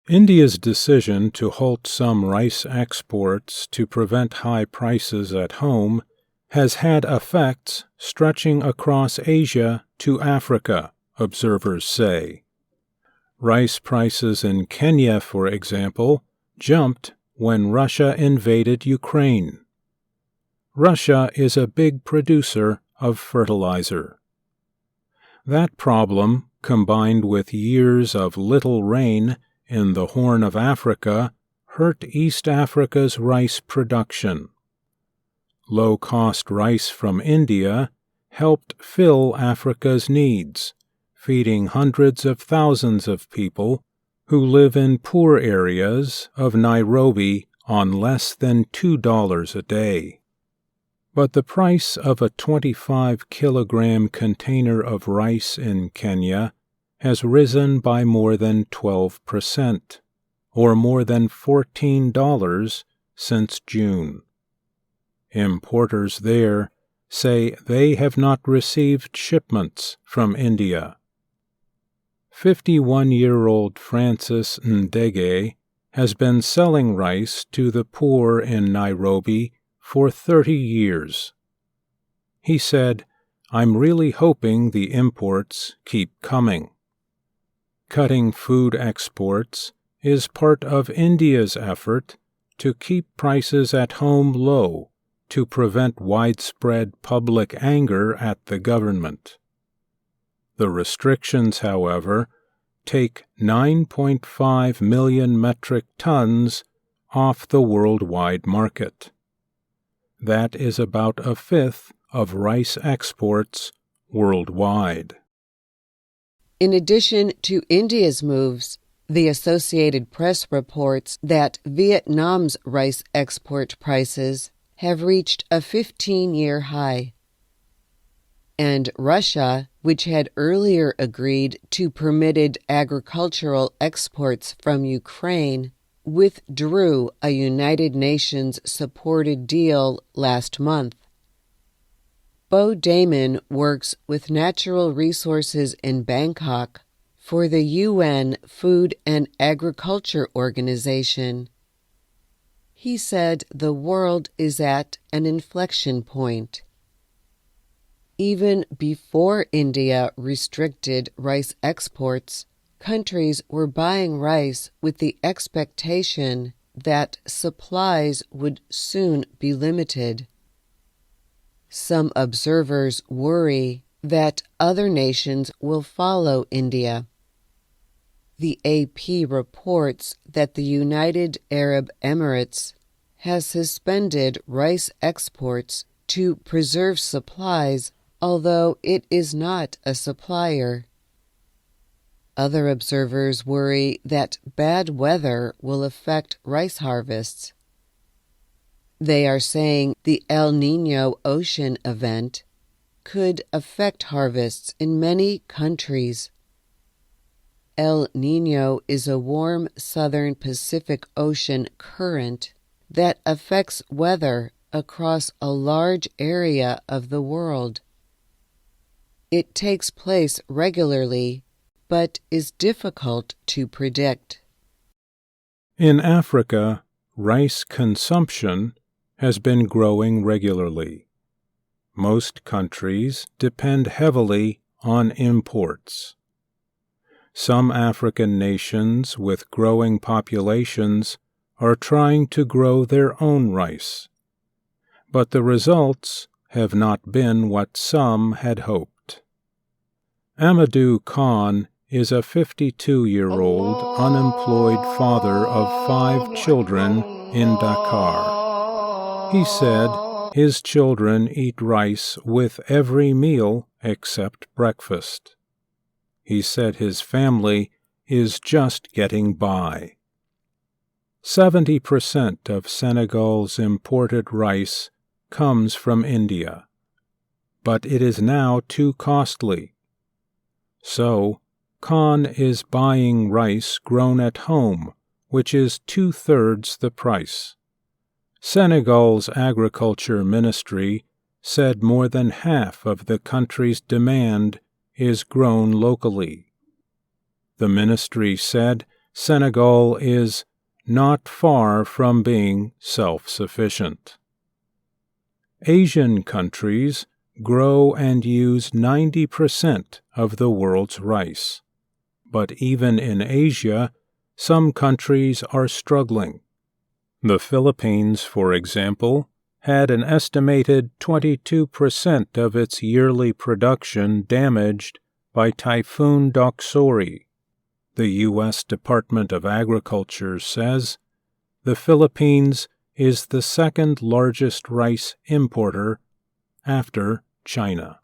India's decision to halt some rice exports to prevent high prices at home has had effects stretching across Asia to Africa, observers say. Rice prices in Kenya, for example, jumped when Russia invaded Ukraine. Russia is a big producer of fertilizer. That problem, combined with years of little rain in the Horn of Africa, hurt East Africa's rice production. Low-cost rice from India helped fill Africa's needs, feeding hundreds of thousands of people who live in poor areas of Nairobi on less than $2 a day. But the price of a 25-kilogram container of rice in Kenya has risen by more than 12%, or more than $14 since June. Importers there say they have not received shipments from India. 51-year-old Francis Ndege has been selling rice to the poor in Nairobi for 30 years. He said, "I'm really hoping the imports keep coming." Cutting food exports is part of India's effort to keep prices at home low to prevent widespread public anger at the government. The restrictions, however, take 9.5 million metric tons off the worldwide market. That is about a fifth of rice exports worldwide. In addition to India's moves, the Associated Press reports that Vietnam's rice export prices have reached a 15-year high. And Russia, which had earlier agreed to permitted agricultural exports from Ukraine, withdrew a United Nations-supported deal last month. Bo Damon works with natural resources in Bangkok for the UN Food and Agriculture Organization. He said the world is at an inflection point. Even before India restricted rice exports, countries were buying rice with the expectation that supplies would soon be limited. Some observers worry that other nations will follow India. The AP reports that the United Arab Emirates has suspended rice exports to preserve supplies, although it is not a supplier. Other observers worry that bad weather will affect rice harvests. They are saying the El Niño ocean event could affect harvests in many countries. El Niño is a warm southern Pacific Ocean current that affects weather across a large area of the world. It takes place regularly, but is difficult to predict. In Africa, rice consumption has been growing regularly. Most countries depend heavily on imports. Some African nations with growing populations are trying to grow their own rice, but the results have not been what some had hoped. Amadou Khan is a 52-year-old unemployed father of 5 children in Dakar. He said his children eat rice with every meal except breakfast. He said his family is just getting by. 70% of Senegal's imported rice comes from India, but it is now too costly. So, Khan is buying rice grown at home, which is 2/3 the price. Senegal's agriculture ministry said more than half of the country's demand is grown locally. The ministry said Senegal is not far from being self-sufficient. Asian countries grow and use 90% of the world's rice. But even in Asia, some countries are struggling. The Philippines, for example, had an estimated 22% of its yearly production damaged by Typhoon Doksuri. The U.S. Department of Agriculture says the Philippines is the second largest rice importer after China.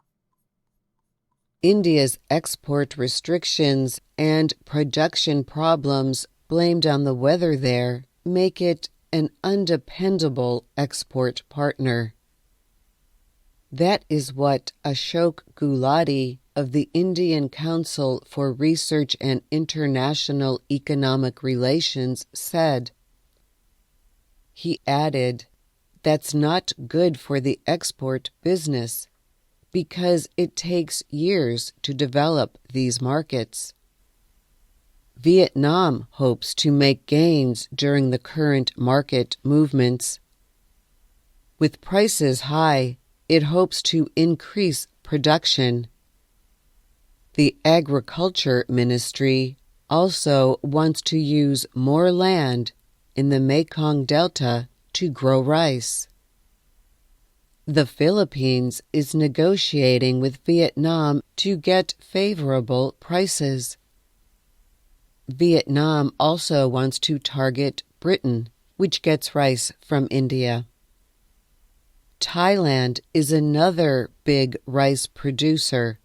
India's export restrictions and production problems blamed on the weather there make it an undependable export partner. That is what Ashok Gulati of the Indian Council for Research and International Economic Relations said. He added, "That's not good for the export business because it takes years to develop these markets." Vietnam hopes to make gains during the current market movements. With prices high, it hopes to increase production. The Agriculture Ministry also wants to use more land in the Mekong Delta to grow rice. The Philippines is negotiating with Vietnam to get favorable prices. Vietnam also wants to target Britain, which gets rice from India. Thailand is another big rice producer.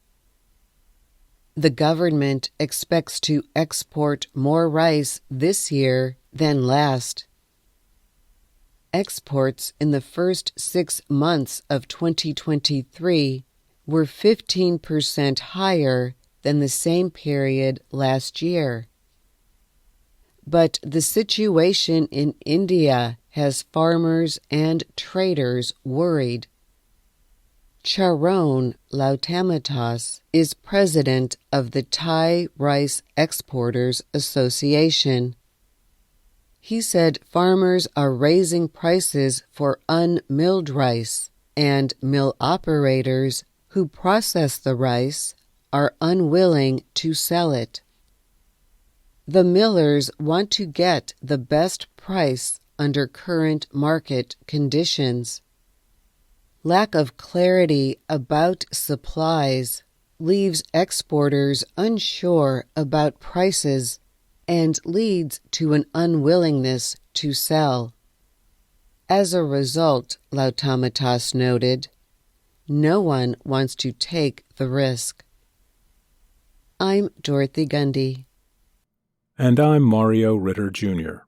The government expects to export more rice this year than last. Exports in the first 6 months of 2023 were 15% higher than the same period last year. But the situation in India has farmers and traders worried. Charoen Lautamitas is president of the Thai Rice Exporters Association. He said farmers are raising prices for unmilled rice, and mill operators who process the rice are unwilling to sell it. The millers want to get the best price under current market conditions. Lack of clarity about supplies leaves exporters unsure about prices and leads to an unwillingness to sell. As a result, Lautamitas noted, no one wants to take the risk. I'm Dorothy Gundy. And I'm Mario Ritter, Jr.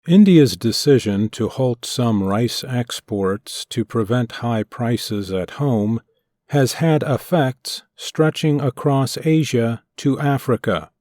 India's decision to halt some rice exports to prevent high prices at home has had effects stretching across Asia to Africa.